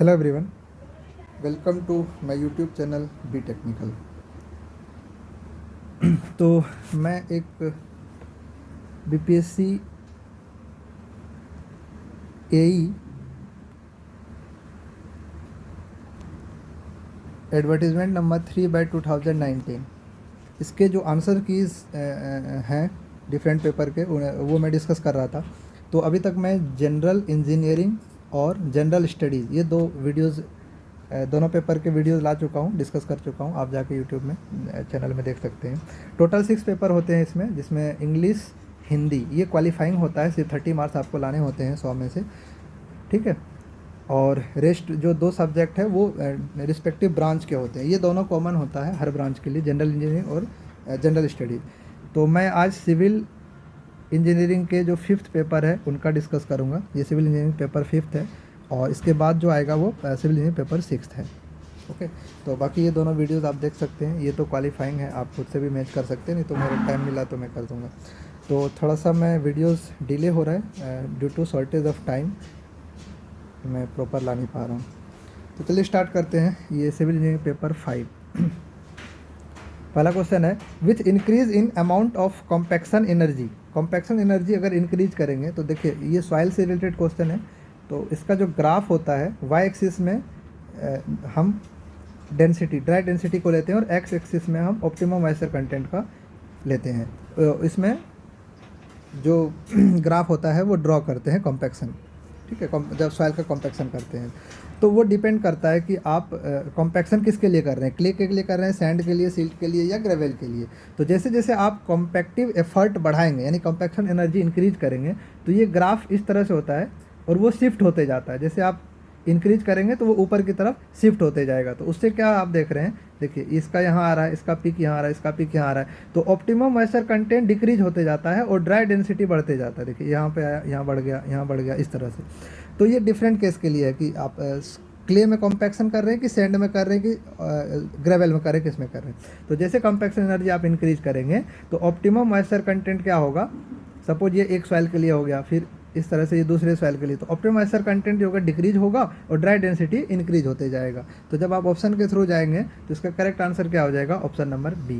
Hello everyone, welcome to my YouTube channel B technical. तो मैं एक बीपीएससी एई advertisement number 3/2019 इसके जो आंसर कीज़ हैं डिफरेंट पेपर के वो मैं डिस्कस कर रहा था। तो अभी तक मैं जनरल इंजीनियरिंग और जनरल स्टडीज़ ये दो वीडियोज़ दोनों पेपर के वीडियोज़ ला चुका हूँ, डिस्कस कर चुका हूँ। आप जाके यूट्यूब में चैनल में देख सकते हैं। टोटल 6 पेपर होते हैं इसमें, जिसमें इंग्लिश हिंदी ये क्वालिफाइंग होता है, सिर्फ 30 मार्क्स आपको लाने होते हैं 100 में से, ठीक है। और रेस्ट जो 2 सब्जेक्ट है वो रिस्पेक्टिव ब्रांच के होते हैं। ये दोनों कॉमन होता है हर ब्रांच के लिए, जनरल इंजीनियरिंग और जनरल स्टडीज़। तो मैं आज सिविल इंजीनियरिंग के जो 5th पेपर है उनका डिस्कस करूँगा। ये सिविल इंजीनियरिंग पेपर 5th है और इसके बाद जो आएगा वो सिविल इंजीनियरिंग पेपर 6th है। ओके, तो बाकी ये दोनों वीडियोस आप देख सकते हैं। ये तो क्वालिफाइंग है, आप खुद से भी मैच कर सकते हैं, नहीं तो मेरा टाइम मिला तो मैं कर दूँगा। तो थोड़ा सा मैं वीडियोस डिले हो रहा है due to shortage of time, मैं प्रॉपर ला नहीं पा रहा हूँ। तो चलिए स्टार्ट करते हैं। ये सिविल इंजीनियरिंग पेपर 5 पहला क्वेश्चन है, which increase in amount of compaction energy. Compaction energy अगर इंक्रीज करेंगे तो देखिए ये सॉइल से रिलेटेड क्वेश्चन है। तो इसका जो ग्राफ होता है वाई एक्सिस में हम डेंसिटी, ड्राई डेंसिटी को लेते हैं और एक्स एक्सिस में हम ऑप्टिमम मॉइस्चर कंटेंट का लेते हैं। इसमें जो ग्राफ होता है वो ड्रॉ करते हैं कॉम्पैक्शन, ठीक है। जब सॉइल का कॉम्पैक्शन करते हैं तो वो डिपेंड करता है कि आप कॉम्पैक्शन किसके लिए कर रहे हैं, क्ले के लिए कर रहे हैं, सैंड के लिए, सिल्ट के लिए या ग्रेवल के लिए। तो जैसे जैसे आप कॉम्पैक्टिव एफर्ट बढ़ाएंगे यानी कॉम्पैक्शन एनर्जी इंक्रीज करेंगे तो ये ग्राफ इस तरह से होता है और वो शिफ्ट होते जाता है। जैसे आप इंक्रीज करेंगे तो वो ऊपर की तरफ शिफ्ट होते जाएगा। तो उससे क्या आप देख रहे हैं, देखिए इसका यहाँ आ रहा है, इसका पीक यहाँ आ रहा है, इसका पीक यहाँ आ रहा है। तो ऑप्टिमम मॉइस्चर कंटेंट डिक्रीज होते जाता है और ड्राई डेंसिटी बढ़ते जाता है। देखिए यहाँ पे आया, यहाँ बढ़ गया, यहाँ बढ़ गया, इस तरह से। तो ये डिफरेंट केस के लिए है कि आप क्ले में कॉम्पैक्शन कर रहे हैं कि सैंड में कर रहे हैं कि ग्रेवल में कर रहे हैं, किस में कर रहे हैं। तो जैसे कॉम्पैक्शन एनर्जी आप इंक्रीज करेंगे तो ऑप्टिमम मॉइस्चर कंटेंट क्या होगा। सपोज ये एक सॉइल के लिए हो गया, फिर इस तरह से ये दूसरे सॉइल के लिए, तो ऑप्टिमम मॉइस्चर कंटेंट जो होगा डिक्रीज होगा और ड्राई डेंसिटी इंक्रीज होते जाएगा। तो जब आप ऑप्शन के थ्रू जाएंगे तो इसका करेक्ट आंसर क्या हो जाएगा, option number B.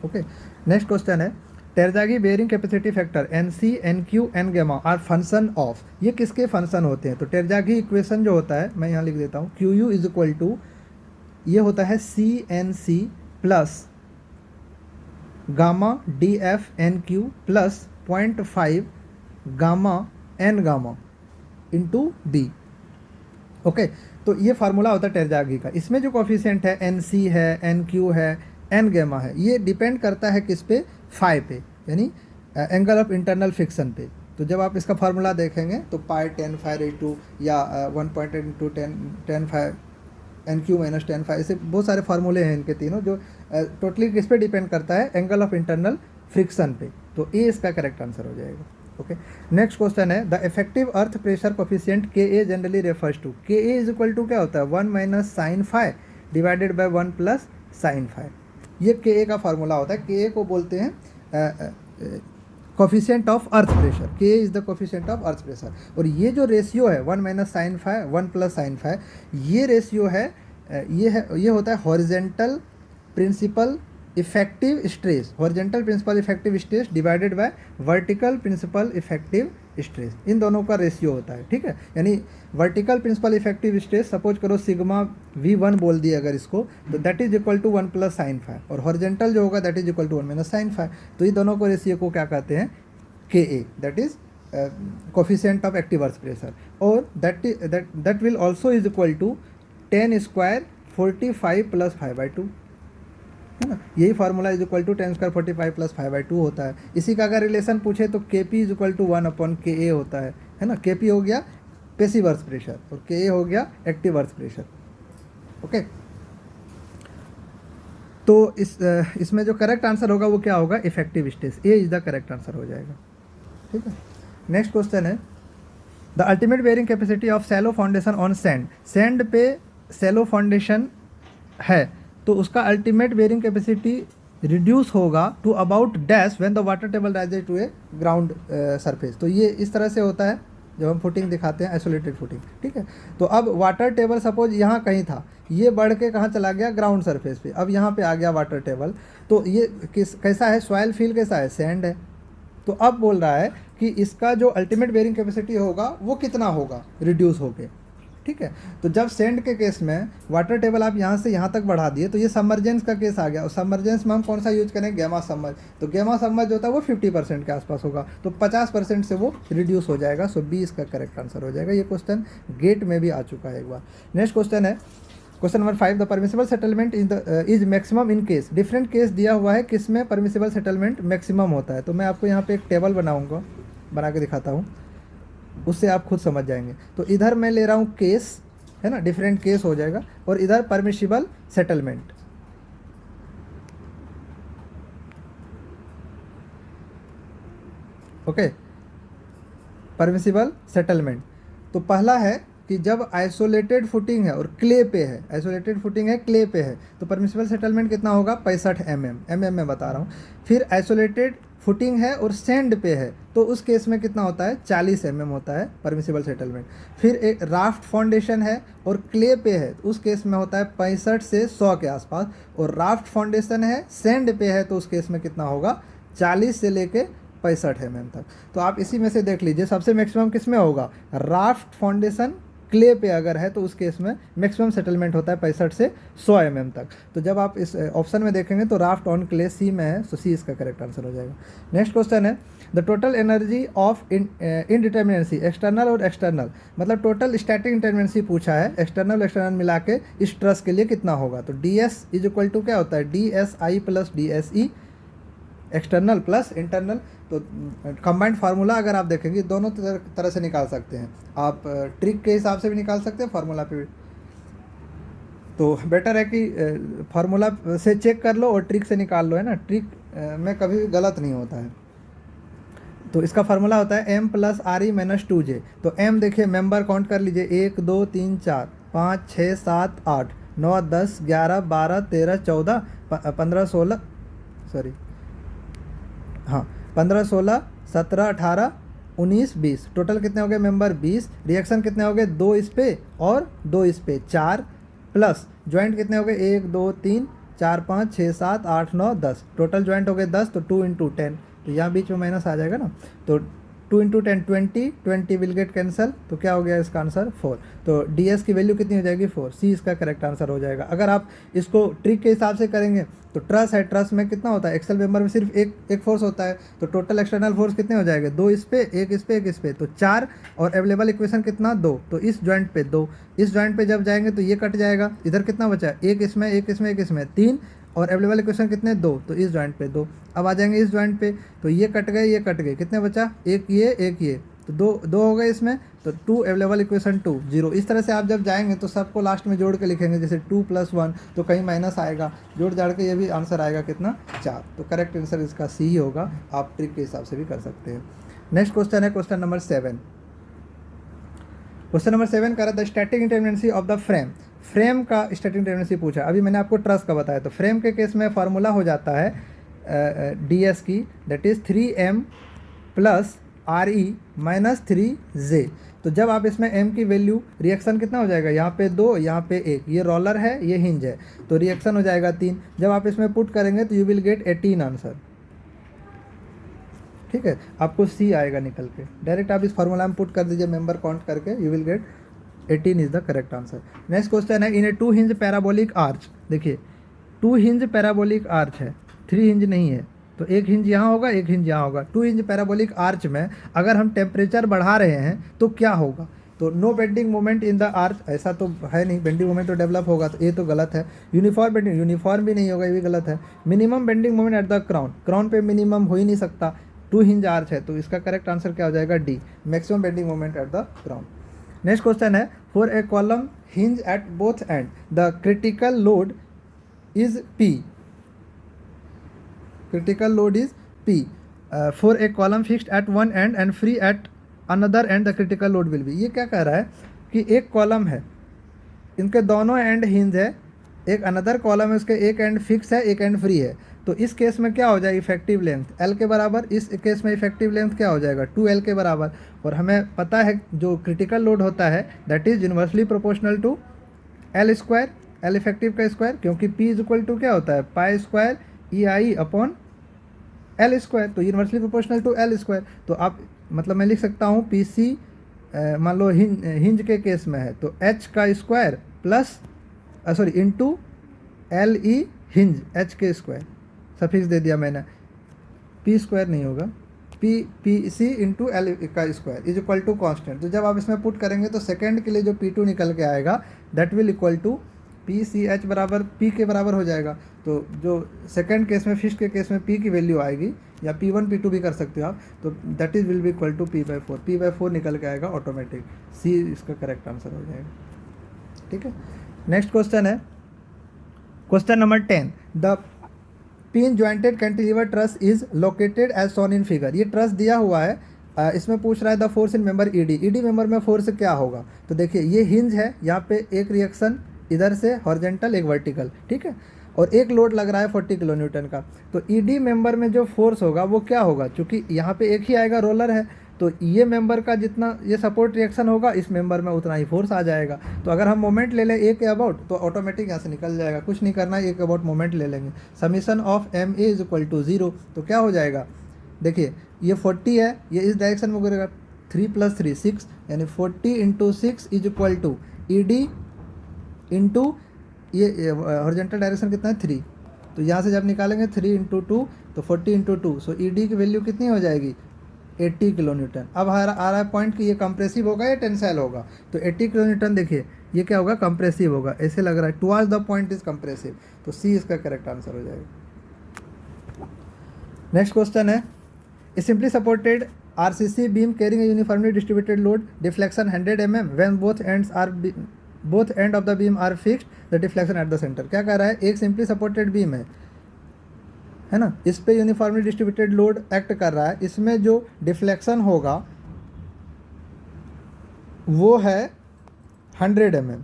Okay, next question है, Terzaghi bearing capacity factor NC, NQ, N gamma are function of. ये किसके फंक्शन होते हैं। तो टेरजागी इक्वेशन जो होता है मैं यहाँ लिख देता हूँ, QU इज इक्वल टू ये होता है CNC plus gamma DF NQ plus 0.5 gamma N gamma into B। Okay, तो ये फार्मूला होता है टेरजागी का। इसमें जो कोफिशिएंट है NC है, NQ है, N गैमा है, ये डिपेंड करता है किस पे, फाई पे, यानी एंगल ऑफ इंटरनल फिक्सन पे। तो जब आप इसका फार्मूला देखेंगे तो पाई 10 फाई रेटू या 1.8 into 10 phi NQ minus 10 phi, ऐसे बहुत सारे फार्मूले हैं इनके तीनों, जो टोटली किस पे डिपेंड करता है, एंगल ऑफ इंटरनल फ्रिक्शन पे। तो ये इसका करेक्ट आंसर हो जाएगा। ओके, नेक्स्ट क्वेश्चन है, the effective earth pressure coefficient KA generally refers to. KA is equal to क्या होता है, 1 minus sine phi divided by 1 plus sine phi. ये KA का फार्मूला होता है। KA को बोलते हैं coefficient of earth pressure. KA is the coefficient of earth pressure. और ये जो रेशियो है 1 minus sine phi 1 plus sine phi, ये रेशियो है, ये होता है horizontal principal effective stress, horizontal principal effective stress divided by vertical principal effective stress. इन दोनों का रेशियो होता है, ठीक है। यानी vertical principal effective stress suppose करो सिग्मा V1 बोल दिए अगर इसको, तो that is equal to 1 plus sine phi, और हॉरिजेंटल जो होगा that is equal to 1 minus sine phi. तो ये दोनों को रेशियो को क्या कहते हैं, KA, that is coefficient of active earth pressure. और that will also is equal to 10 square 45 plus 5/2, है ना। यही formula is equal to 10 square 45 plus 5/2 होता है। इसी का अगर रिलेशन पूछे तो KP is equal to 1/KA होता है ना। KP हो गया पैसिव अर्थ प्रेशर और KA हो गया एक्टिव अर्थ प्रेशर। ओके, तो इसमें जो करेक्ट आंसर होगा वो क्या होगा, effective stress. A is the correct answer हो जाएगा, ठीक है। नेक्स्ट क्वेश्चन है, the ultimate bearing capacity of shallow foundation on sand. Sand पे सैलो फाउंडेशन है तो उसका अल्टीमेट बेयरिंग कैपेसिटी रिड्यूस होगा to about dash when the water table rises to a ground surface. तो ये इस तरह से होता है, जब हम फुटिंग दिखाते हैं आइसोलेटेड फुटिंग, ठीक है। तो अब वाटर टेबल सपोज यहाँ कहीं था, ये बढ़ के कहाँ चला गया, ग्राउंड सरफेस पे, अब यहाँ पे आ गया वाटर टेबल। तो ये कैसा है, सॉइल फील कैसा है, सैंड है। तो अब बोल रहा है कि इसका जो अल्टीमेट बेयरिंग कैपेसिटी होगा वो कितना होगा, रिड्यूस होके, ठीक है। तो जब सैंड के केस में वाटर टेबल आप यहाँ से यहाँ तक बढ़ा दिए तो ये सबमर्जेंस का केस आ गया, और सबमर्जेंस में हम कौन सा यूज करें, गैमा सबमर्ज। तो गैमा सबमर्ज होता है वो 50% के आसपास होगा, तो 50% से वो रिड्यूस हो जाएगा। सो बी इसका करेक्ट आंसर हो जाएगा। ये क्वेश्चन गेट में भी आ चुका है एक बार। नेक्स्ट क्वेश्चन है question number 5, the permissible settlement is maximum in case. Different case दिया हुआ है किस में परमिसिबल सेटलमेंट मैक्सिमम होता है। तो मैं आपको यहाँ पे एक टेबल बनाऊंगा, बना के दिखाता हूँ, उससे आप खुद समझ जाएंगे। तो इधर मैं ले रहा हूँ केस, है ना, डिफरेंट केस हो जाएगा, और इधर permissible settlement. Okay, permissible settlement. तो पहला है कि जब आइसोलेटेड फुटिंग है और क्ले पे है, आइसोलेटेड फुटिंग है, क्ले पे है, तो परमिसिबल सेटलमेंट कितना होगा, 65 mm में बता रहा हूँ। फिर आइसोलेटेड फुटिंग है और सैंड पे है, तो उस केस में कितना होता है, 40 mm होता है परमिसिबल सेटलमेंट। फिर एक राफ्ट फाउंडेशन है और क्ले पे है, तो उस केस में होता है 65 से 100 के आसपास। और राफ्ट फाउंडेशन है, सैंड पे है, तो उस केस में कितना होगा, 40 से लेके 65 mm तक। तो आप इसी में से देख लीजिए सबसे मैक्सिमम किस में होगा, राफ्ट फाउंडेशन क्ले पे अगर है तो उस केस में मैक्सिमम सेटलमेंट होता है 65 से 100 mm तक। तो जब आप इस ऑप्शन में देखेंगे तो राफ्ट ऑन क्ले सी में है, तो सी इसका करेक्ट आंसर हो जाएगा। नेक्स्ट क्वेश्चन है the total energy of indeterminacy, external और एक्सटर्नल, मतलब टोटल स्टैटिक इंटरमिनेंसी पूछा है, एक्सटर्नल एक्सटर्नल मिला के इस ट्रस के लिए कितना होगा। तो D S is equal to क्या होता है, D S I plus D S E, external plus internal. तो कंबाइंड फार्मूला अगर आप देखेंगे दोनों तरह से निकाल सकते हैं, आप ट्रिक के हिसाब से भी निकाल सकते हैं, फार्मूला पे भी। तो बेटर है कि फार्मूला से चेक कर लो और ट्रिक से निकाल लो, है ना, ट्रिक में कभी भी गलत नहीं होता है। तो इसका फार्मूला होता है m plus R E minus 2j। तो m देखिए मेंबर काउंट कर लीजिए, 1 2 3 4 5 6 7 8 9 10 11 12 13 14 15 16 सॉरी हाँ 15 16 17 18 19 20, टोटल कितने हो गए मेंबर 20। रिएक्शन कितने हो गए, 2 इस पे और 2 इस पे, 4 प्लस ज्वाइंट कितने हो गए, 1 2 3 4 5 6 7 8 9 10, टोटल ज्वाइंट हो गए 10। तो 2 × 10, तो यहाँ बीच में माइनस आ जाएगा ना, तो 2 × 10 20, 20 विल गेट कैंसल, तो क्या हो गया इसका आंसर 4। तो डी एस की वैल्यू कितनी हो जाएगी 4, सी इसका करेक्ट आंसर हो जाएगा। अगर आप इसको ट्रिक के हिसाब से करेंगे तो ट्रस है, ट्रस में कितना होता है, एक्सेल मेंबर में सिर्फ एक फोर्स होता है, तो टोटल एक्सटर्नल फोर्स कितने हो जाएंगे, 2 इस पे 1 इस पे 1 इस पे, तो 4, और अवेलेबल इक्वेशन कितना 2, तो इस जॉइंट पे 2, इस जॉइंट पे जब जाएंगे तो ये कट जाएगा, इधर कितना बचा, 1 इसमें 1 इसमें 1 इसमें 3, और अवेलेबल इक्वेशन कितने 2, तो इस जॉइंट पे 2। अब आ जाएंगे इस जॉइंट पे, तो ये कट गए ये कट गए, कितने बचा, एक ये, तो दो हो गए इसमें, तो 2 अवेलेबल इक्वेशन 2 0। इस तरह से आप जब जाएंगे तो सबको लास्ट में जोड़ के लिखेंगे, जैसे 2 + 1, तो कहीं माइनस आएगा, जोड़ जाड़ के ये भी आंसर आएगा कितना 4। तो करेक्ट आंसर इसका सी ही होगा, आप ट्रिक के हिसाब से भी कर सकते हैं। नेक्स्ट क्वेश्चन है क्वेश्चन नंबर 7। क्वेश्चन नंबर 7 कह रहा था static indeterminacy of the frame. Frame का स्टैटिक इंटरमिनेंसी पूछा, अभी मैंने आपको ट्रस का बताया। तो फ्रेम के केस में फार्मूला हो जाता है डी एस की, that is 3m plus R E minus 3j। तो जब आप इसमें m की वैल्यू, रिएक्शन कितना हो जाएगा, यहाँ पे 2 यहाँ पे 1, ये रोलर है ये हिंज है, तो रिएक्शन हो जाएगा 3। जब आप इसमें पुट करेंगे तो यू विल गेट 18 आंसर, ठीक है, आपको सी आएगा निकल के। डायरेक्ट आप इस फार्मूला में पुट कर दीजिए मेंबर काउंट करके, you will get 18 is the correct answer. Next question है इन ए 2 हिंज पैराबोलिक आर्च। देखिए 2 हिंज पैराबोलिक आर्च है, 3 हिंज नहीं है, तो एक हिंज यहाँ होगा एक हिंज यहाँ होगा। 2 हिंज पैराबोलिक आर्च में अगर हम टेम्परेचर बढ़ा रहे हैं तो क्या होगा, तो no bending moment in the arch, ऐसा तो है नहीं, बेंडिंग मोमेंट तो डेवलप होगा, तो ये तो गलत है। यूनिफॉर्म बेंडिंग, यूनिफॉर्म भी नहीं होगा, ये भी गलत है। Minimum bending moment at the crown, crown पे मिनिमम हो ही नहीं सकता, 2 हिंज आर्च है, तो इसका करेक्ट आंसर क्या हो जाएगा D, maximum bending moment at the crown. Next question है for a column hinge at both end the critical load is P, critical load is P for a column fixed at one end and free at another end the critical load will be। ये क्या कह रहा है कि एक column है, इनके दोनों एंड हिंज है, एक अनदर कॉलम है उसके एक एंड फिक्स है एक एंड फ्री है, तो इस केस में क्या हो जाएगा, इफेक्टिव लेंथ एल के बराबर, इस केस में इफेक्टिव लेंथ क्या हो जाएगा 2L के बराबर। और हमें पता है जो क्रिटिकल लोड होता है that is inversely proportional to L square, L effective का स्क्वायर, क्योंकि P इज इक्वल टू क्या होता है pi square EI upon L square, तो inversely proportional to L square. तो आप मतलब मैं लिख सकता हूँ PC मान लो हिंज के केस में है तो H का square plus sorry into LE hinge H के स्क्वायर, सफिक्स दे दिया मैंने, P स्क्वायर नहीं होगा, PC इंटू एल का square is equal to constant. तो जब आप इसमें पुट करेंगे तो सेकेंड के लिए जो P2 निकल के आएगा that will equal to PCH बराबर P के बराबर हो जाएगा। तो जो सेकेंड केस में फिश के केस में P की वैल्यू आएगी, या P1 P2 भी कर सकते हो आप, तो that is will be equal to P/4, P/4 निकल के आएगा ऑटोमेटिक, C इसका करेक्ट आंसर हो जाएगा। ठीक है, नेक्स्ट क्वेश्चन है question number 10, the pin jointed cantilever truss is located as shown in figure. ये ट्रस दिया हुआ है, इसमें पूछ रहा है the force in member ED member में फोर्स क्या होगा। तो देखिए ये हिंज है, यहाँ पे एक रिएक्शन इधर से हॉरिजेंटल एक वर्टिकल, ठीक है, और एक लोड लग रहा है 40 किलो न्यूटन का। तो ED मेंबर में जो फोर्स होगा वो क्या होगा, क्योंकि यहाँ पे एक ही आएगा, रोलर है, तो ये मेंबर का जितना ये सपोर्ट रिएक्शन होगा इस मेंबर में उतना ही फोर्स आ जाएगा। तो अगर हम मोमेंट ले लें ए के अबाउट तो ऑटोमेटिक यहाँ से निकल जाएगा, कुछ नहीं करना है, ए के अबाउट मोमेंट ले लेंगे, summation of MA is equal to 0। तो क्या हो जाएगा, देखिए ये 40 है, ये इस डायरेक्शन में गिरेगा, 3 + 3 6, यानी 40 × 6 is equal to ED into ये हॉरिजॉन्टल डायरेक्शन कितना है 3, तो यहाँ से जब निकालेंगे 3 × 2 तो 40 × 2, सो ED की वैल्यू कितनी हो जाएगी 80 किलो न्यूटन। अब आ रहा है पॉइंट कि ये कंप्रेसिव होगा या टेंसाइल होगा, तो 80 किलो न्यूटन देखिए ये क्या होगा, कंप्रेसिव होगा, ऐसे लग रहा है, towards the point is compressive, तो C इसका करेक्ट आंसर हो जाएगा। नेक्स्ट क्वेश्चन है, a simply supported RCC beam carrying a uniformly distributed load, deflection 100 mm when both end of the beam are fixed, the deflection at the centre. क्या कह रहा है, एक सिंपली सपोर्टेड बीम है ना, इस पे यूनिफॉर्मली डिस्ट्रीब्यूटेड लोड एक्ट कर रहा है, इसमें जो डिफ्लेक्शन होगा वो है 100 mm।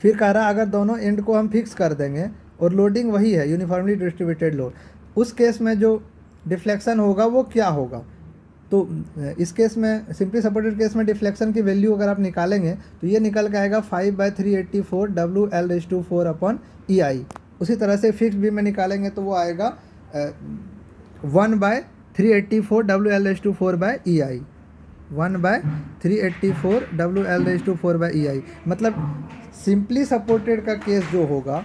फिर कह रहा है अगर दोनों एंड को हम फिक्स कर देंगे और लोडिंग वही है यूनिफॉर्मली डिस्ट्रीब्यूटेड लोड, उस केस में जो डिफ्लेक्शन होगा वो क्या होगा। तो इस केस में सिंपली सपोर्टेड केस में डिफ्लेक्शन की वैल्यू अगर आप निकालेंगे तो ये निकल के आएगा 5/384 WL/4/EI। उसी तरह से फिक्स बीम में निकालेंगे तो वो आएगा 1/384 WL/4/EI, 1/384 WL/4/EI। मतलब सिंपली सपोर्टेड का केस जो होगा,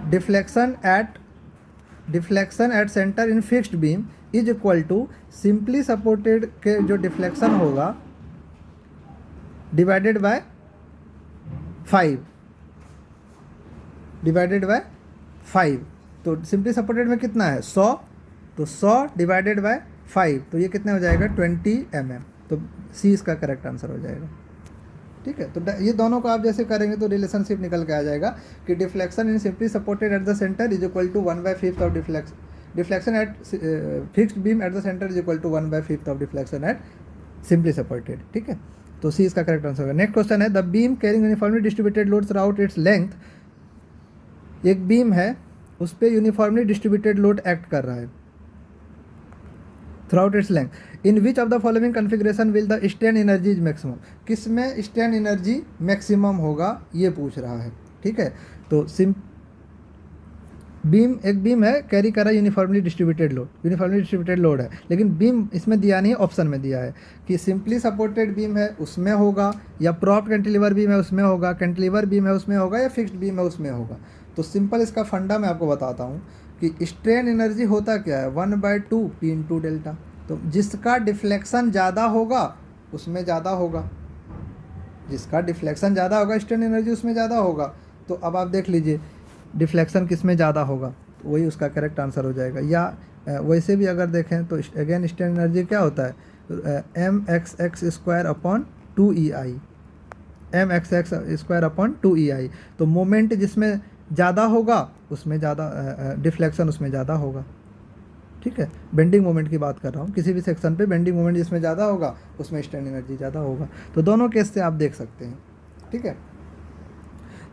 deflection at centre in fixed beam is equal to simply supported के जो डिफ्लेक्शन होगा डिवाइडेड बाय 5, तो सिंपली सपोर्टेड में कितना है 100, तो 100 डिवाइडेड बाय 5, तो ये कितने हो जाएगा 20 mm। तो C इसका करेक्ट आंसर हो जाएगा। ठीक है, तो ये दोनों को आप जैसे करेंगे तो रिलेशनशिप निकल के आ जाएगा कि deflection in simply supported at the centre is equal to 1/5 of deflection at fixed beam at the centre is equal to 1/5 of deflection at simply supported. ठीक है, तो C इसका करेक्ट आंसर होगा। नेक्स्ट क्वेश्चन है, the beam carrying uniformly distributed load throughout its length. एक beam है उस पर यूनिफॉर्मली डिस्ट्रीब्यूटेड लोड एक्ट कर रहा है throughout its length, in which of the following configuration will the strain energy is maximum. किस में स्ट्रेन एनर्जी मैक्सिमम होगा ये पूछ रहा है। ठीक है, तो एक बीम है कैरी कर रहा है यूनिफॉर्मली डिस्ट्रीब्यूटेड लोड है, लेकिन बीम इसमें दिया नहीं है, ऑप्शन में दिया है कि सिंपली सपोर्टेड बीम है उसमें होगा, या प्रॉप्ड कैंटिलीवर बीम है उसमें होगा, कैंटिलीवर बीम है उसमें होगा, या फिक्स्ड बीम है उसमें होगा। तो सिंपल इसका फंडा मैं आपको बताता हूँ कि स्ट्रेन एनर्जी होता क्या है 1/2 P × डेल्टा। तो जिसका डिफ्लेक्शन ज़्यादा होगा उसमें ज़्यादा होगा, जिसका डिफ्लेक्शन ज़्यादा होगा स्ट्रेन एनर्जी उसमें ज़्यादा होगा। तो अब आप देख लीजिए डिफ्लेक्शन किस में ज़्यादा होगा, तो वही उसका करेक्ट आंसर हो जाएगा। या वैसे भी अगर देखें तो अगेन स्ट्रेन एनर्जी क्या होता है mxx² / 2EI। तो मोमेंट जिसमें ज़्यादा होगा उसमें ज़्यादा डिफ्लेक्शन उसमें ज़्यादा होगा। ठीक है, बेंडिंग मोमेंट की बात कर रहा हूँ, किसी भी सेक्शन पे बेंडिंग मोमेंट जिसमें ज़्यादा होगा उसमें स्ट्रेन एनर्जी ज़्यादा होगा। तो दोनों केस से आप देख सकते हैं। ठीक है,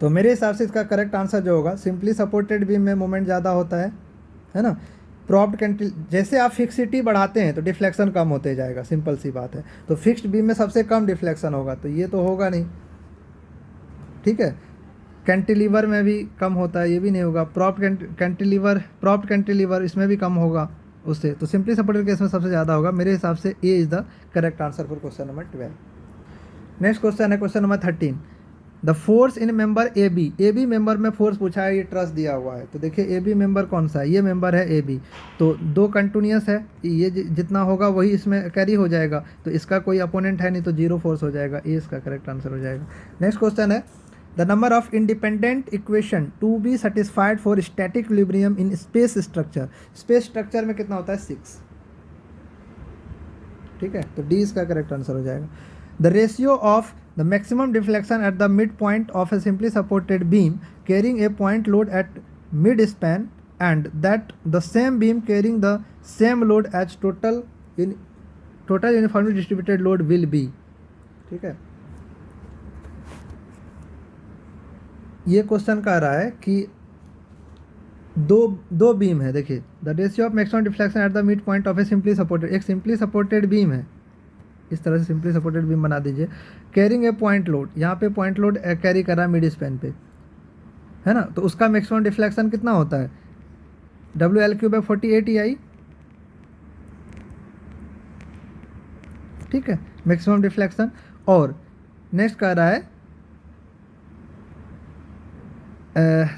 तो मेरे हिसाब से इसका करेक्ट आंसर जो होगा, सिंपली सपोर्टेड बीम में मोमेंट ज़्यादा होता है ना। प्रॉप्ड कैंटिल, जैसे आप फिक्सिटी बढ़ाते हैं तो डिफ्लेक्शन कम होते जाएगा, सिंपल सी बात है। तो फिक्स्ड बीम में सबसे कम डिफ्लेक्शन होगा, तो ये तो होगा नहीं, ठीक है। कैंटिलीवर में भी कम होता है, ये भी नहीं होगा। प्रॉप्ड कैंटिलीवर इसमें भी कम होगा उससे, तो सिंपली सपोर्टेड केस में सबसे ज़्यादा होगा। मेरे हिसाब से A is the correct answer for question number 12। Next question है question number 13। The force in member A B member में फोर्स पूछा है, ये ट्रस दिया हुआ है। तो देखिए ए बी मेंबर कौन सा है, ये मेंबर है ए बी, तो दो कंटिन्यूस है, ये जितना होगा वही इसमें कैरी हो जाएगा, तो इसका कोई अपोनेंट है नहीं, तो जीरो फोर्स हो जाएगा, ये इसका करेक्ट आंसर हो जाएगा। नेक्स्ट क्वेश्चन है the number of independent equation to be satisfied for static equilibrium in space structure. Space structure में कितना होता है, 6, ठीक है, तो डी इसका करेक्ट आंसर हो जाएगा। The ratio of the maximum deflection at the midpoint of a simply supported beam carrying a point load at mid span and that the same beam carrying the same load as total uniformly distributed load will be, ठीक है। ये question कह रहा है कि दो beam है, देखिए the ratio of maximum deflection at the mid point of A simply supported, एक सिंपली सपोर्टेड बीम है, इस तरह से सिंपली सपोर्टेड बीम बना दीजिए, कैरिंग ए पॉइंट लोड, यहाँ पे पॉइंट लोड कैरी कर रहा है मिड स्पैन पे, है ना, तो उसका मैक्सिमम डिफ्लेक्शन कितना होता है, WL3/48 EI, ठीक है, मैक्सिमम डिफ्लेक्शन। और नेक्स्ट कह रहा है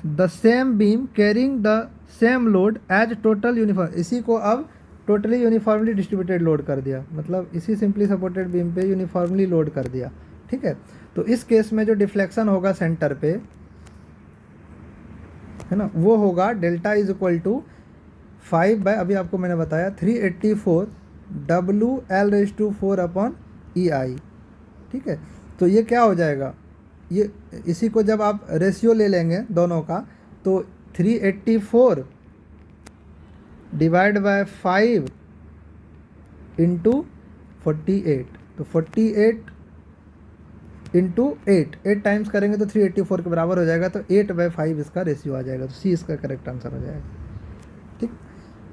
the same beam carrying the same load as total uniform, इसी को अब टोटली यूनिफॉर्मली डिस्ट्रीब्यूटेड लोड कर दिया, मतलब इसी सिंपली सपोर्टेड बीम पे यूनिफॉर्मली लोड कर दिया, ठीक है। तो इस केस में जो डिफ्लेक्शन होगा सेंटर पे, है ना, वो होगा delta is equal to 5 by, अभी आपको मैंने बताया 384 WL4/EI, ठीक है। तो ये क्या हो जाएगा, ये इसी को जब आप रेशियो ले लेंगे दोनों का, तो 384 डिवाइड बाय 5 इंटू 48, तो 48 इंटू 8 टाइम्स करेंगे तो 384 के बराबर हो जाएगा, तो 8/5 इसका रेशियो आ जाएगा, तो सी इसका करेक्ट आंसर हो जाएगा, ठीक।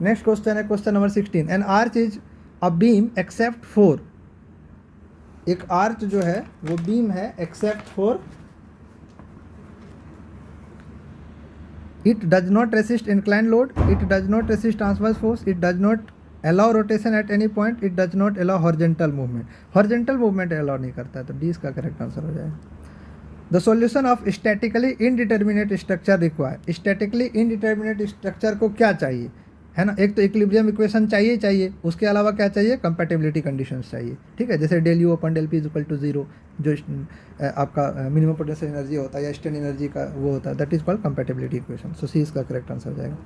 नेक्स्ट क्वेश्चन है question number 16। N arch is a beam except for, एक आर्च जो है वो बीम है except for it does not resist inclined load, it does not resist transverse force, it does not allow rotation at any point, it does not allow horizontal movement, horizontal movement allow नहीं करता है, तो D इसका correct answer हो जाएगा। The solution of statically indeterminate structure require, statically indeterminate structure को क्या चाहिए, है ना, एक तो इक्विलिब्रियम इक्वेशन चाहिए, उसके अलावा क्या चाहिए, कंपैटिबिलिटी कंडीशंस चाहिए, ठीक है, जैसे del U upon del P is equal to 0, जो आपका मिनिमम पोटेंशियल एनर्जी होता है या स्ट्रेन एनर्जी का वो होता है, that is called compatibility equation, so C इसका करेक्ट आंसर हो जाएगा।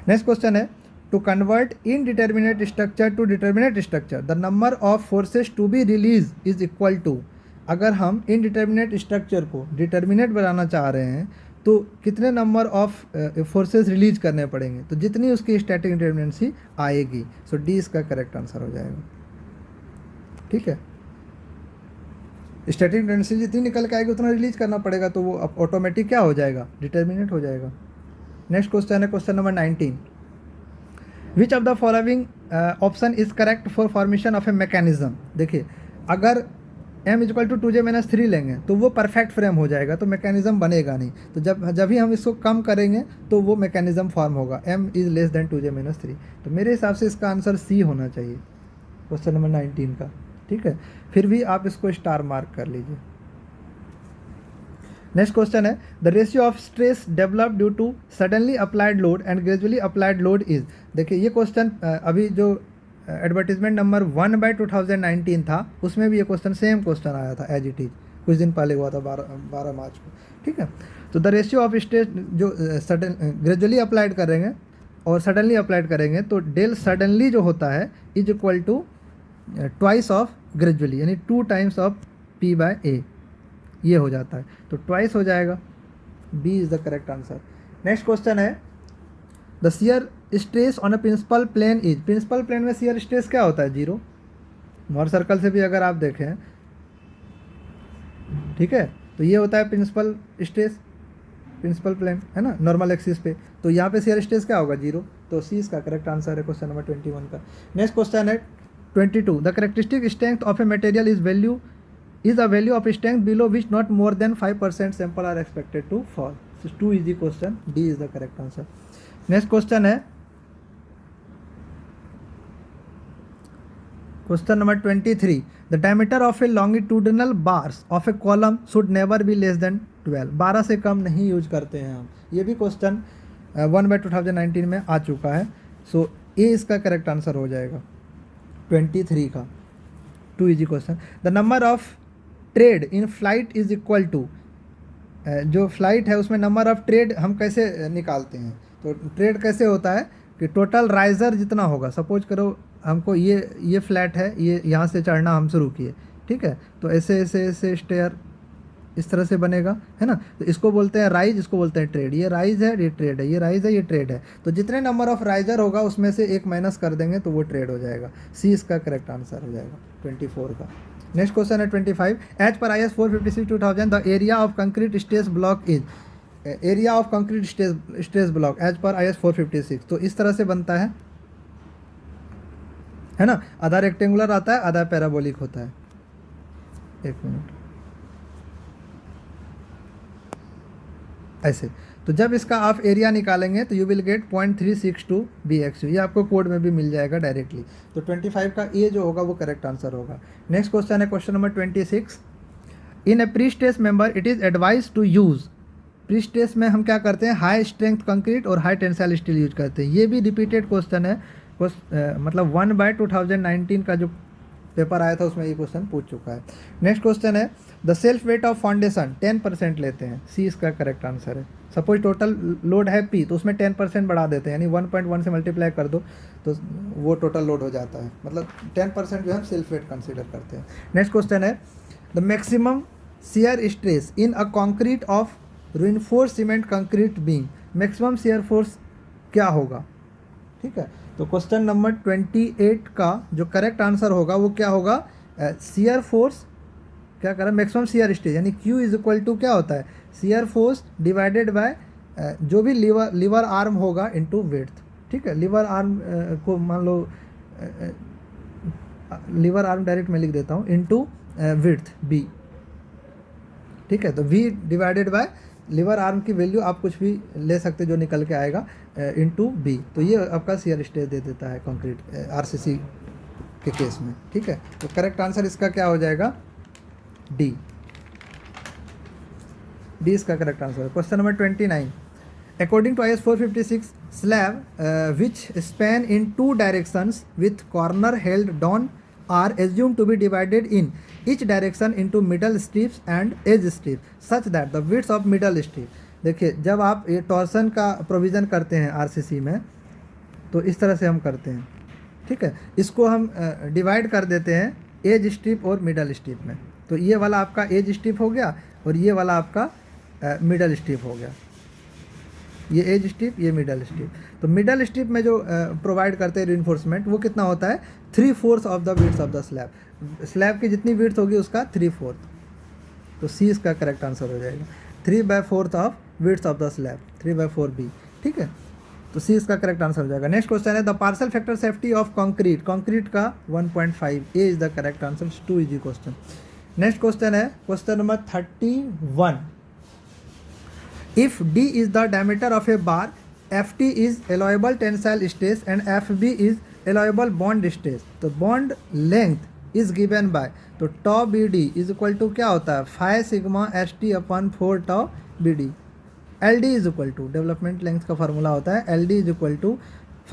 नेक्स्ट क्वेश्चन है to convert indeterminate structure to determinate structure the number of forces to be release is equal to, अगर हम इनडिटर्मिनेट स्ट्रक्चर को डिटर्मिनेट बनाना चाह रहे हैं तो कितने नंबर ऑफ फोर्सेस रिलीज करने पड़ेंगे, तो जितनी उसकी स्टैटिक इंडिटर्मिनेंसी आएगी, सो डी इसका करेक्ट आंसर हो जाएगा, ठीक है। स्टैटिक इंडिटर्मिनेंसी जितनी निकल के आएगी उतना रिलीज करना पड़ेगा, तो वो ऑटोमेटिक क्या हो जाएगा, डिटर्मिनेट हो जाएगा। नेक्स्ट क्वेश्चन है question number 19। Which of the following option is correct for formation of a mechanism, देखिए अगर m is equal to 2j-3 लेंगे तो वो परफेक्ट फ्रेम हो जाएगा, तो मैकेनिज्म बनेगा नहीं, तो जब भी हम इसको कम करेंगे तो वो मैकेनिज्म फॉर्म होगा, m is less than 2j-3, तो मेरे हिसाब से इसका आंसर सी होना चाहिए क्वेश्चन नंबर 19 का, ठीक है। फिर भी आप इसको स्टार मार्क कर लीजिए। नेक्स्ट क्वेश्चन है the ratio of stress develop due to suddenly applied load and gradually applied load is, देखिए ये क्वेश्चन अभी जो एडवर्टीजमेंट नंबर 1/2019 था उसमें भी ये क्वेश्चन सेम क्वेश्चन आया था एज इट इज, कुछ दिन पहले हुआ था 12 मार्च को, ठीक है। तो द रेशियो ऑफ स्ट्रेस जो सडन ग्रेजुअली अप्लाइड करेंगे और सडनली अप्लाइड करेंगे तो डेल सडनली जो होता है is equal to twice of gradually, यानी 2 टाइम्स ऑफ P/A, ये हो जाता है, तो ट्वाइस हो जाएगा, B is the correct answer. Next question है the shear stress on a principal plane is, principal plane में शियर स्ट्रेस क्या होता है, 0, मोर सर्कल से भी अगर आप देखें, ठीक है, तो ये होता है प्रिंसिपल स्ट्रेस, प्रिंसिपल प्लेन है ना, नॉर्मल एक्सिस पे, तो यहाँ पे शियर स्ट्रेस क्या होगा 0, तो सी इसका करेक्ट आंसर है क्वेश्चन नंबर 21 का। नेक्स्ट क्वेश्चन है 22, the characteristic strength of a material is a value of strength below which not more than 5% sample are expected to fall. Too easy question, D is the correct answer. Next question है question number 23, the diameter of a longitudinal bars of a column should never be less than 12। 12 से कम नहीं use करते हैं हम, ये भी question 1/2019 में आ चुका है। सो ए इसका करेक्ट आंसर हो जाएगा 23 का। Too easy question, the number of tread in flight is equal to, जो फ्लाइट है उसमें नंबर ऑफ ट्रेड हम कैसे निकालते हैं, तो ट्रेड कैसे होता है कि टोटल राइजर जितना होगा, सपोज करो हमको ये फ्लैट है, ये यहाँ से चढ़ना हम शुरू किए, ठीक है, तो ऐसे ऐसे ऐसे स्टेयर इस तरह से बनेगा, है ना, तो इसको बोलते हैं राइज, इसको बोलते हैं ट्रेड। ये राइज है, ये ट्रेड है, ये राइज है, ये ट्रेड है, तो जितने नंबर ऑफ राइजर होगा उसमें से एक माइनस कर देंगे तो वो ट्रेड हो जाएगा। सी इसका करेक्ट आंसर हो जाएगा 24 का। नेक्स्ट क्वेश्चन है 25, as per IS 456/2000 the area of concrete stress block is, area of concrete stress block as पर IS 456, तो इस तरह से बनता है ना, आधा रेक्टेंगुलर आता है, आधा पैराबोलिक होता है। एक मिनट, ऐसे, तो जब इसका आप एरिया निकालेंगे तो यू विल गेट 0.362 BXU, ये आपको कोड में भी मिल जाएगा डायरेक्टली। तो 25 का ए जो होगा वो करेक्ट आंसर होगा। नेक्स्ट क्वेश्चन है question number 26, in a pre stress member it is advise to use, pre stress में हम क्या करते हैं, हाई स्ट्रेंथ कंक्रीट और हाई टेंसाइल स्टील यूज करते हैं। ये भी रिपीटेड क्वेश्चन है, मतलब 1/2019 का जो पेपर आया था उसमें ये क्वेश्चन पूछ चुका है। नेक्स्ट क्वेश्चन है, the self weight of foundation 10% लेते हैं, सी इसका करेक्ट आंसर है। सपोज टोटल लोड है P, तो उसमें 10% बढ़ा देते हैं, यानी 1.1 से मल्टीप्लाई कर दो तो वो टोटल लोड हो जाता है, मतलब 10% जो है सेल्फ वेट कंसीडर करते हैं। नेक्स्ट क्वेश्चन है, the maximum shear stress in a concrete of reinforced cement concrete beam, maximum shear force क्या होगा, ठीक है। तो क्वेश्चन नंबर 28 का जो करेक्ट आंसर होगा वो क्या होगा, शियर फोर्स क्या करें, मैक्सिमम शियर स्ट्रेस, यानी Q इज इक्वल टू क्या होता है, शियर फोर्स डिवाइडेड बाय जो भी लीवर आर्म होगा इनटू विड्थ, ठीक है। लीवर आर्म को मान लो लीवर आर्म डायरेक्ट मैं लिख देता हूँ, इनटू विड्थ B, ठीक है। तो V divided by lever arm की वैल्यू आप कुछ भी ले सकते जो निकल के आएगा इनटू B, तो ये आपका शियर स्ट्रेस दे देता है कंक्रीट RCC के केस में, ठीक है। तो करेक्ट आंसर इसका क्या हो जाएगा, डी इसका करेक्ट आंसर है। Question number 29, according to IS 456 slab which span in 2 directions with corner held down are assume to be divided in each direction into middle strips and edge strip such that the width of middle strip. देखिए जब आप ये torsion का provision करते हैं RCC में तो इस तरह से हम करते हैं, ठीक है। इसको हम डिवाइड कर देते हैं एज स्ट्रिप और मिडल स्ट्रिप में, तो ये वाला आपका एज स्ट्रिप हो गया और ये वाला आपका मिडल स्ट्रिप हो गया, ये एज स्ट्रिप ये मिडल स्ट्रिप। तो मिडल स्ट्रिप में जो प्रोवाइड करते हैं रिइंफोर्समेंट वो कितना होता है, 3/4 of the width of the slab. Slab की जितनी विड्थ होगी उसका 3/4, तो सी इसका करेक्ट आंसर हो जाएगा। 3/4 of width of the slab, 3/4 B, ठीक है। तो सी इसका करेक्ट आंसर हो जाएगा। नेक्स्ट क्वेश्चन है, the partial factor safety of concrete, concrete का 1.5, A is the correct answer. 2 easy question. Next question है question number 31, if D is the diameter of a bar, FT is allowable tensile stress and FB is allowable bond stress, तो bond length is given by, तो tau BD is equal to क्या होता है, 5 sigma ST upon 4 tau BD। LD is equal to development length का formula होता है, LD is equal to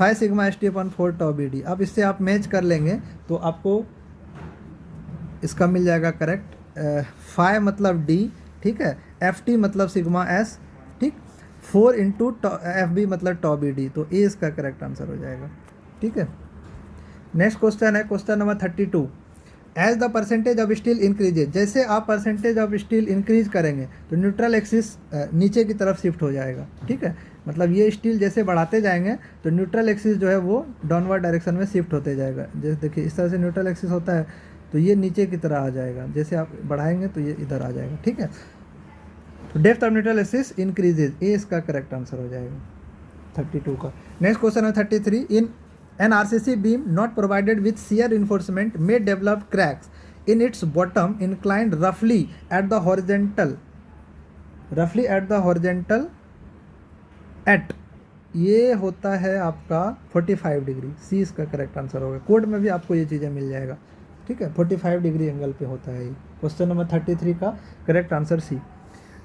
5 sigma ST upon 4 tau BD। अब इससे आप मैच कर लेंगे तो आपको इसका मिल जाएगा करेक्ट। 5 मतलब D, ठीक है, FT मतलब सिग्मा S, ठीक, 4 इंटू FB मतलब टॉ BD, तो ए इसका करेक्ट आंसर हो जाएगा, ठीक है। नेक्स्ट क्वेश्चन है question number 32, as the percentage of steel increases, जैसे आप परसेंटेज ऑफ स्टील इंक्रीज करेंगे तो न्यूट्रल एक्सिस नीचे की तरफ शिफ्ट हो जाएगा, ठीक है। मतलब ये स्टील जैसे बढ़ाते जाएंगे तो न्यूट्रल एक्सिस जो है वो डाउनवर्ड डायरेक्शन में शिफ्ट होते जाएगा। जैसे देखिए इस तरह से न्यूट्रल एक्सिस होता है तो ये नीचे की तरह आ जाएगा, जैसे आप बढ़ाएंगे तो ये इधर आ जाएगा, ठीक है। Depth of neutral axis increases, ये इसका करेक्ट आंसर हो जाएगा 32 का। नेक्स्ट क्वेश्चन है 33, in an RCC beam not provided with shear reinforcement may develop cracks in its bottom inclined रफली एट द हॉरिजेंटल एट, ये होता है आपका 45 डिग्री, सी इसका करेक्ट आंसर होगा। कोड में भी आपको ये चीज़ें मिल जाएगा, ठीक है, 45 डिग्री एंगल पे होता है ये। क्वेश्चन नंबर 33 का correct answer C.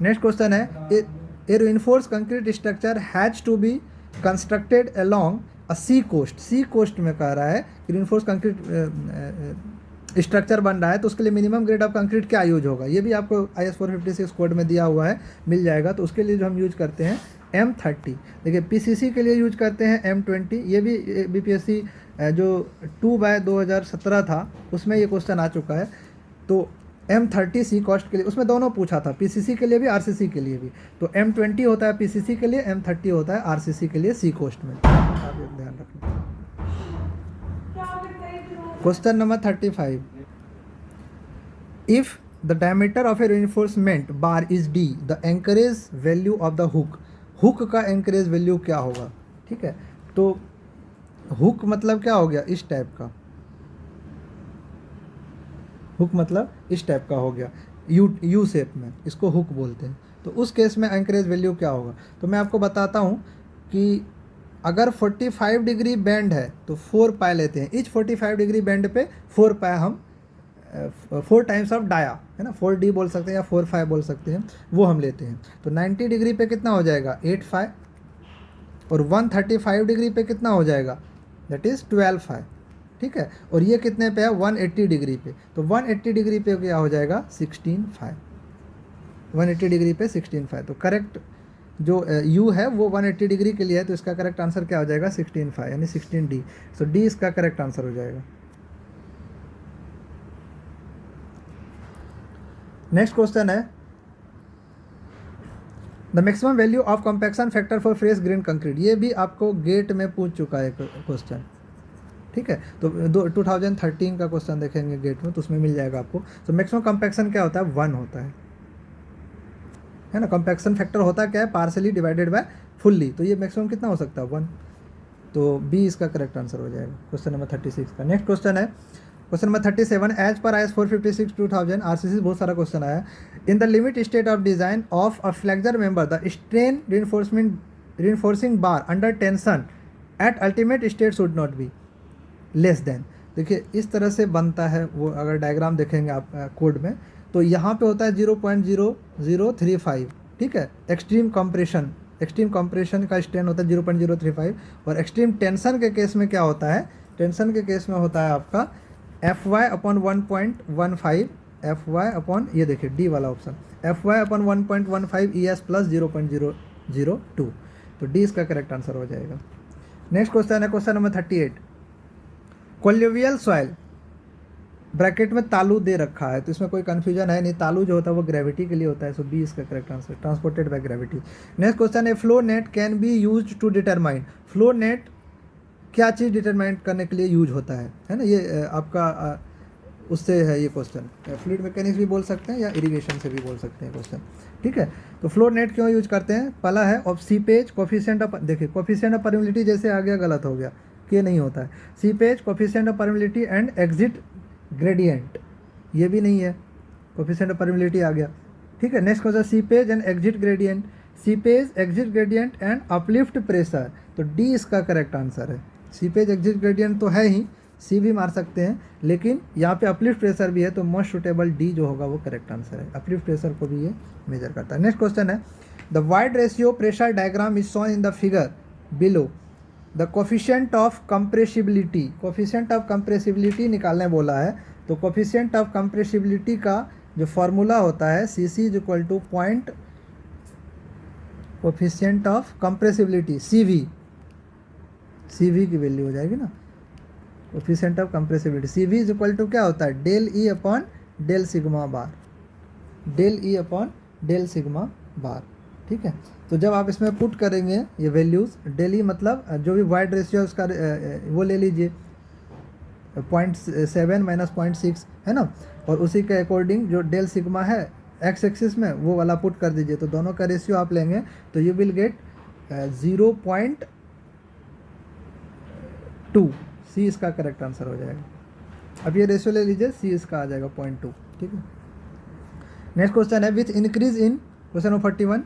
Next question है, a reinforced concrete structure has to be constructed along a sea coast, sea coast में कह रहा है कि रिइंफोर्स्ड कंक्रीट स्ट्रक्चर बन रहा है तो उसके लिए मिनिमम ग्रेड ऑफ कंक्रीट क्या यूज होगा, ये भी आपको IS 456 कोड में दिया हुआ है, मिल जाएगा। तो उसके लिए जो हम यूज करते हैं M30, देखिए PCC के लिए यूज करते हैं M20, ये भी BPSC जो 2/2017 था उसमें ये क्वेश्चन आ चुका है। तो M30 सी कॉस्ट के लिए, उसमें दोनों पूछा था, PCC के लिए भी RCC के लिए भी। तो M20 होता है PCC के लिए, M30 होता है RCC के लिए सी कॉस्ट में, आप ये ध्यान रखना। Question number 35, if the diameter of a reinforcement bar is D, the anchorage value of the hook, hook का एंकरेज वैल्यू क्या होगा, ठीक है। तो हुक मतलब क्या हो गया, इस टाइप का, हुक मतलब इस टाइप का हो गया, यू शेप में, इसको हुक बोलते हैं। तो उस केस में एंकरेज वैल्यू क्या होगा, तो मैं आपको बताता हूँ कि अगर 45 डिग्री बैंड है तो 4 पाई लेते हैं, इच 45 डिग्री बैंड पे 4 पाई हम 4 टाइम्स ऑफ डाया है ना, 4D बोल सकते हैं या 4 5 बोल सकते हैं, वो हम लेते हैं। तो 90 डिग्री पे कितना हो जाएगा 8 5, और 135 डिग्री पे कितना हो जाएगा, दैट इज़ 12 5, ठीक है। और ये कितने पे है 180 डिग्री पे, तो 180 डिग्री पे क्या हो जाएगा 16 5, 180 डिग्री पे 16 5। तो करेक्ट जो U है वो 180 डिग्री के लिए है, तो इसका करेक्ट आंसर क्या हो जाएगा 16 5 यानी 16D। सो D इसका करेक्ट आंसर हो जाएगा। नेक्स्ट क्वेश्चन है, the maximum value of compaction factor for fresh grain concrete, ये भी आपको गेट में पूछ चुका है क्वेश्चन, ठीक है। तो 2013 का क्वेश्चन देखेंगे गेट में तो उसमें मिल जाएगा आपको। तो मैक्सिमम कॉम्पैक्शन क्या होता है 1 होता है ना। कॉम्पैक्शन फैक्टर होता क्या है, पार्सली डिवाइडेड बाय फुल्ली, तो ये मैक्सिमम कितना हो सकता है 1, तो B इसका करेक्ट आंसर हो जाएगा क्वेश्चन नंबर 36 का। नेक्स्ट क्वेश्चन है क्वेश्चन नंबर 37, एज पर IS 456 2000 RCC बहुत सारा क्वेश्चन आया, in the limit state of design of a flexure member the strain reinforcing bar under tension at ultimate state should not be less than. देखिए इस तरह से बनता है वो, अगर डायग्राम देखेंगे आप कोड में, तो यहाँ पे होता है 0.0035, ठीक है। एक्सट्रीम कंप्रेशन का स्ट्रेन होता है 0.035, और एक्सट्रीम टेंशन के केस में क्या होता है, टेंशन के केस में होता है आपका FY/1.15, FY/ ये देखिए D वाला ऑप्शन, FY/1.15 ES प्लस 0.002, तो D इसका करेक्ट आंसर हो जाएगा। नेक्स्ट क्वेश्चन है क्वेश्चन नंबर 38, कोल्यूवियल सॉइल ब्रैकेट में तालू दे रखा है, तो इसमें कोई कंफ्यूजन है नहीं, तालू जो होता है वो ग्रेविटी के लिए होता है, सो B इसका correct answer, transported by gravity. Next question है, flow net can be used to determine, flow net क्या चीज़ डिटरमाइन करने के लिए यूज होता है ना। ये आपका उससे है ये क्वेश्चन, फ्लूइड मैकेनिक्स भी बोल सकते हैं या इरिगेशन से भी बोल सकते हैं क्वेश्चन, ठीक है। तो फ्लो नेट क्यों यूज करते हैं, पहला है ऑफ सीपेज कोफिशिएंट ऑफ, देखिए कोफिशिएंट ऑफ परमिलिटी जैसे आ गया गलत हो गया, ये नहीं होता है। Seepage coefficient of permeability and exit gradient, ये भी नहीं है, कोफिशिएंट ऑफ परमिलिटी आ गया, ठीक है। Next question, seepage and exit gradient, seepage exit gradient and uplift pressure, तो D इसका करेक्ट आंसर है। सीपेज एग्जिट ग्रेडियंट तो है ही, C भी मार सकते हैं, लेकिन यहाँ पे अपलिफ्ट प्रेशर भी है, तो मोस्ट सुटेबल D जो होगा वो करेक्ट आंसर है। अपलिफ्ट प्रेशर को भी ये मेजर करता है। नेक्स्ट क्वेश्चन है, the void ratio pressure diagram is shown in the figure below, the coefficient of compressibility, coefficient of compressibility निकालने बोला है, तो कोफिशिएंट ऑफ कंप्रेसिबिलिटी का जो फॉर्मूला होता है CC is equal to point coefficient of compressibility CV की value हो जाएगी ना, coefficient of compressibility CV is equal to क्या होता है del E upon del sigma bar, del E upon del sigma bar, ठीक है। तो जब आप इसमें पुट करेंगे ये वैल्यूज़, डेल E मतलब जो भी वाइड रेशियो उसका वो ले लीजिए 0.7 - 0.6 है ना, और उसी के अकॉर्डिंग जो डेल सिग्मा है एक्स एक्सिस में वो वाला पुट कर दीजिए, तो दोनों का रेशियो आप लेंगे तो यू विल गेट 0.2। सी इसका करेक्ट आंसर हो जाएगा। अब ये रेशियो ले लीजिए, सी इसका आ जाएगा 0.2। ठीक है। नेक्स्ट क्वेश्चन है with increase in, question number 41,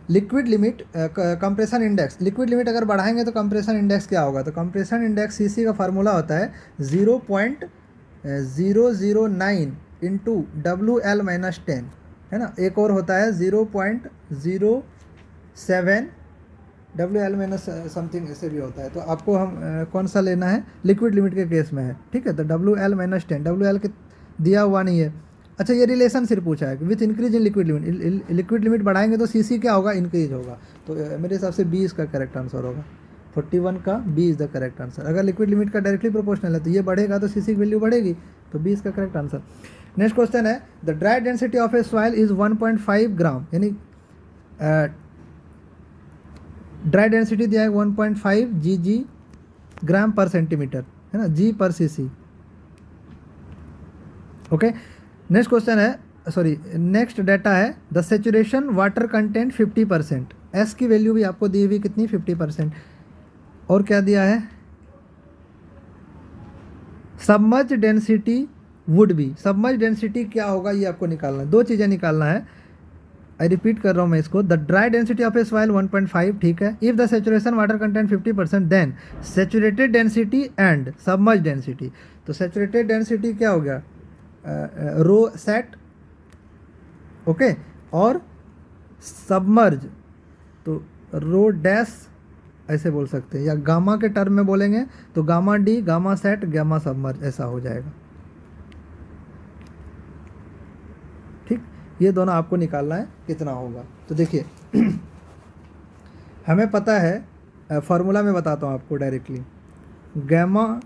liquid limit compression index. Liquid limit अगर बढ़ाएंगे तो कंप्रेशन इंडेक्स क्या होगा? तो कंप्रेशन इंडेक्स सीसी का फार्मूला होता है 0.009 इंटू WL-10, है ना। एक और होता है 0.07 WL- समथिंग, ऐसे भी होता है। तो आपको हम कौन सा लेना है? लिक्विड लिमिट के केस में है। ठीक है, तो WL-10, WL के दिया हुआ नहीं है। अच्छा, ये रिलेशन सिर्फ पूछा है with increase in liquid limit. Liquid limit बढ़ाएंगे तो सीसी क्या होगा? इंक्रीज होगा। तो मेरे हिसाब से 20 का करेक्ट आंसर होगा। 41 का 20 इज द करेक्ट आंसर। अगर लिक्विड लिमिट का डायरेक्टली प्रोपोर्शनल है तो ये बढ़ेगा तो सीसी की वैल्यू बढ़ेगी, तो 20 का करेक्ट आंसर। नेक्स्ट क्वेश्चन है the dry density of a soil is 1.5 ग्राम, यानी ड्राई डेंसिटी दिया है 1.5 GG ग्राम पर सेंटीमीटर, है ना, G पर CC। ओके। नेक्स्ट क्वेश्चन है, सॉरी नेक्स्ट डाटा है the saturation water content 50%। S की वैल्यू भी आपको दी हुई कितनी? 50%। और क्या दिया है? Submerge density would be. Submerge density क्या होगा ये आपको निकालना है। 2 चीज़ें निकालना है। आई रिपीट कर रहा हूँ मैं इसको। The dry density of a soil 1.5, ठीक है। If the saturation water content 50% then saturated density and submerge density. तो सेचुरेटेड डेंसिटी क्या हो गया? रो सेट, ओके, और सबमर्ज तो रो डैश ऐसे बोल सकते हैं, या गामा के टर्म में बोलेंगे तो gamma D, gamma sat, gamma submerge, ऐसा हो जाएगा। ठीक, ये दोनों आपको निकालना है कितना होगा। तो देखिए हमें पता है, फॉर्मूला में बताता हूँ आपको directly. Gamma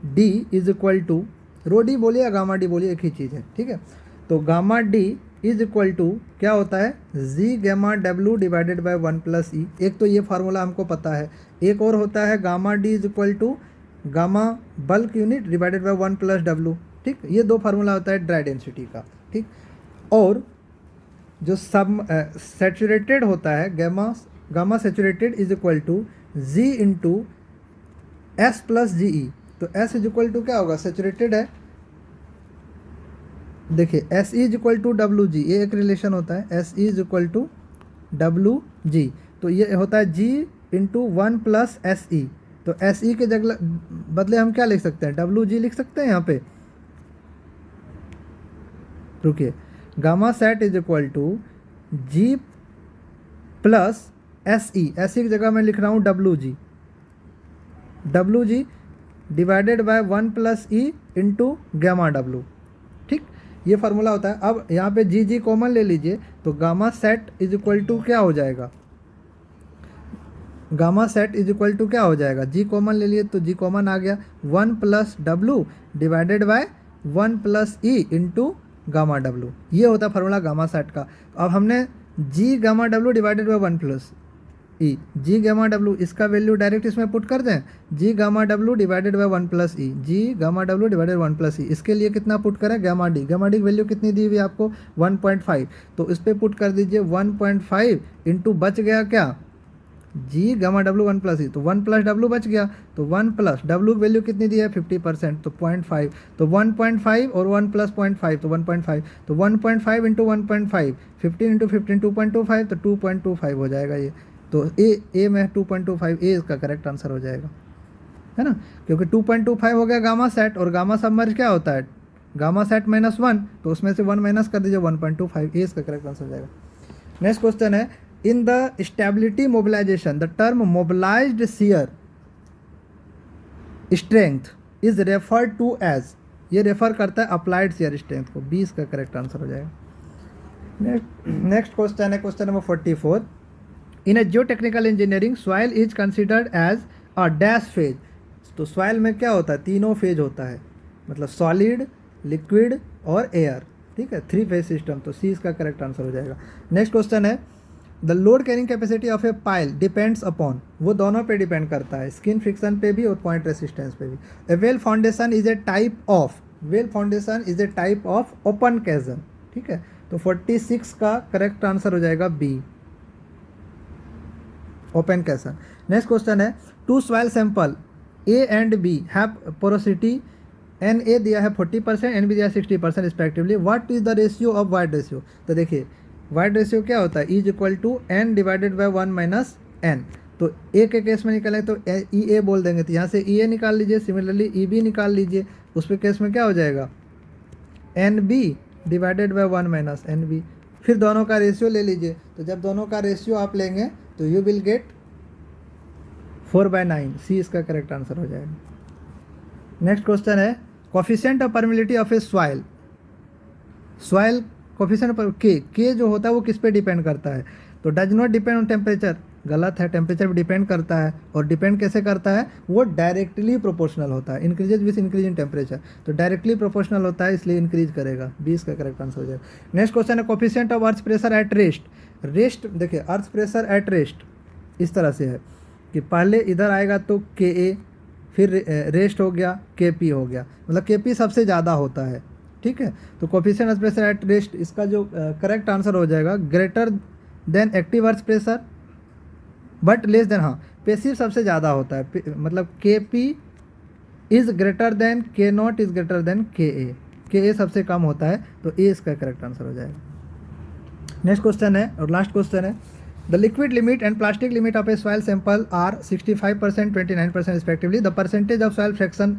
D is equal to, rho D बोलिए या गामा डी बोलिए, एक ही चीज़ है। ठीक है, तो gamma D is equal to क्या होता है? G gamma W divided by 1+E। एक तो ये फार्मूला हमको पता है। एक और होता है gamma D is equal to gamma bulk unit divided by 1+W। ठीक, ये 2 फार्मूला होता है ड्राई डेंसिटी का। ठीक, और जो सब सेचुरेटेड होता है, gamma saturated is equal to G into S+GE। तो S इज इक्वल टू क्या होगा? सेचुरेटेड है, देखिए SE is equal to WG, ये एक रिलेशन होता है। SE is equal to WG, तो ये होता है G इंटू 1+SE। तो SE के जगह बदले हम क्या लिख सकते हैं? WG लिख सकते हैं यहाँ पे। रुकिए, gamma sat is equal to G plus SE। SE की जगह मैं लिख रहा हूँ WG divided by 1+E into gamma W। ठीक, ये फार्मूला होता है। अब यहाँ पे जी कॉमन ले लीजिए तो gamma sat is equal to क्या हो जाएगा? Gamma sat is equal to क्या हो जाएगा? जी कॉमन ले लिए तो जी कॉमन आ गया, 1+W divided by 1+E into gamma W। ये होता है फार्मूला गामा सेट का। अब हमने जी gamma W divided by 1+E, ji gamma W, इसका वैल्यू डायरेक्ट इसमें पुट कर दें, जी gamma W divided by 1+E, ji gamma W divided 1+E। इसके लिए कितना पुट करें? Gamma D. गामा डी की वैल्यू कितनी दी हुई आपको? 1.5। तो इस पर पुट कर दीजिए 1.5 इंटू बच गया क्या? जी गामा W 1+E, तो 1+W बच गया। तो 1+W की वैल्यू कितनी दी है? 50%, तो 0.5। तो 1.5 और 1+0.5 तो 1.5। तो 1.5 इंटू 1.5, 15 इंटू 15 2.25, तो 2.25 हो जाएगा ये। तो ए में 2.25, ए इसका करेक्ट आंसर हो जाएगा, है ना, क्योंकि 2.25 हो गया गामा सेट, और गामा सबमर्ज क्या होता है? गामा सेट -1, तो उसमें से 1 माइनस कर दीजिए, 1.25, ए इसका करेक्ट आंसर हो जाएगा। नेक्स्ट क्वेश्चन है in the stability mobilization the term mobilized shear strength is referred to as. ये रेफर करता है अप्लाइड शियर स्ट्रेंथ को। 20 का करेक्ट आंसर हो जाएगा। नेक्स्ट क्वेश्चन है question number 44। In a geotechnical engineering soil is considered as a dash phase. तो soil में क्या होता है? 3 फेज होता है, मतलब सॉलिड, लिक्विड और एयर। ठीक है, 3 फेज सिस्टम। तो सी इसका करेक्ट आंसर हो जाएगा। नेक्स्ट क्वेश्चन है the load carrying capacity of A pile depends upon. वो दोनों पे डिपेंड करता है, स्किन फ्रिक्शन पे भी और पॉइंट रेसिस्टेंस पे भी। A well foundation is a type of, well foundation is a type of open caisson. ठीक है, तो तो 46 का करेक्ट आंसर हो जाएगा B, open caisson. Next question है, two soil sample A and B have porosity N A दिया है 40%, एन बी दिया है 60% respectively, what is the ratio of void ratio. तो देखिए वाइड रेशियो क्या होता है, is equal to N divided by 1 minus N. तो ए के केस में निकालें तो ई ए बोल देंगे, तो यहाँ से ई ए निकाल लीजिए, सिमिलरली ई बी निकाल लीजिए, उस पर केस में क्या हो जाएगा N B divided by 1 minus N B. फिर दोनों का रेशियो ले लीजिए, तो जब दोनों का रेशियो आप लेंगे तो यू विल गेट 4/9, सी इसका करेक्ट आंसर हो जाएगा। नेक्स्ट क्वेश्चन है, coefficient of permeability of a soil, soil coefficient पर के जो होता है वो किस पे डिपेंड करता है, तो does not depend on temperature, गलत है, टेम्परेचर पे डिपेंड करता है, और डिपेंड कैसे करता है, वो डायरेक्टली प्रोपोर्शनल होता है, increases with increase in temperature, तो डायरेक्टली प्रोपोर्शनल होता है इसलिए इंक्रीज करेगा, 20 का करेक्ट आंसर हो जाएगा। नेक्स्ट क्वेश्चन है, coefficient of earth pressure at rest, rest देखिए अर्थ प्रेशर एट रेस्ट इस तरह से है कि पहले इधर आएगा तो के ए, फिर रेस्ट हो गया के पी हो गया, मतलब के पी सबसे ज़्यादा होता है, ठीक है। तो coefficient earth pressure at rest इसका जो करेक्ट आंसर हो जाएगा greater than active earth pressure but less than, हाँ पेसिव सबसे ज़्यादा होता है, मतलब के पी इज़ ग्रेटर देन के नॉट इज़ ग्रेटर देन के ए सबसे कम होता है, तो ए इसका करेक्ट आंसर हो जाएगा। नेक्स्ट क्वेश्चन है और लास्ट क्वेश्चन है, the liquid limit and plastic limit of a soil sample are 65%, 29% respectively, the percentage of soil fraction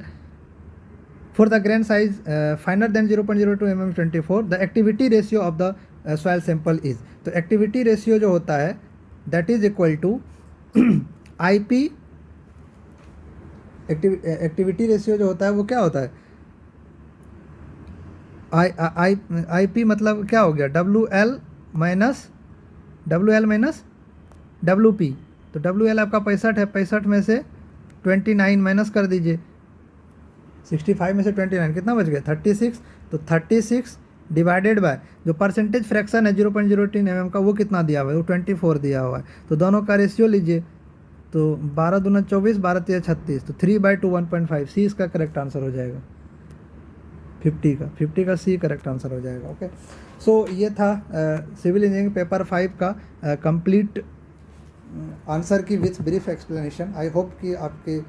for the grain size finer than 0.02 mm 24, the activity ratio of the soil sample is. तो activity ratio जो होता है that is equal to I P, activity ratio जो होता है वो क्या होता है, आई पी मतलब क्या हो गया W L minus W P. तो डब्ल्यू एल आपका 65 है, 65 में से 29 माइनस कर दीजिए, 65 में से 29 कितना बच गया 36, तो 36 डिवाइडेड बाय जो परसेंटेज फ्रैक्शन है 0.03 mm का वो कितना दिया हुआ है, वो 24 दिया हुआ है, तो दोनों का रेशियो लीजिए, तो 12 दूना 24, 12 तिया 36, तो 3/2 1.5, सी इसका करेक्ट आंसर हो जाएगा 50 का सी करेक्ट आंसर हो जाएगा। ओके, सो ये था सिविल इंजीनियरिंग पेपर 5 का कंप्लीट आंसर की with brief explanation. I hope कि आपके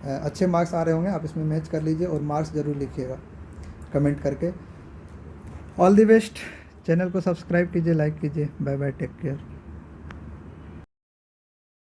अच्छे मार्क्स आ रहे होंगे, आप इसमें मैच कर लीजिए और मार्क्स ज़रूर लिखिएगा कमेंट करके। ऑल द बेस्ट, चैनल को सब्सक्राइब कीजिए, लाइक कीजिए, बाय बाय, टेक केयर।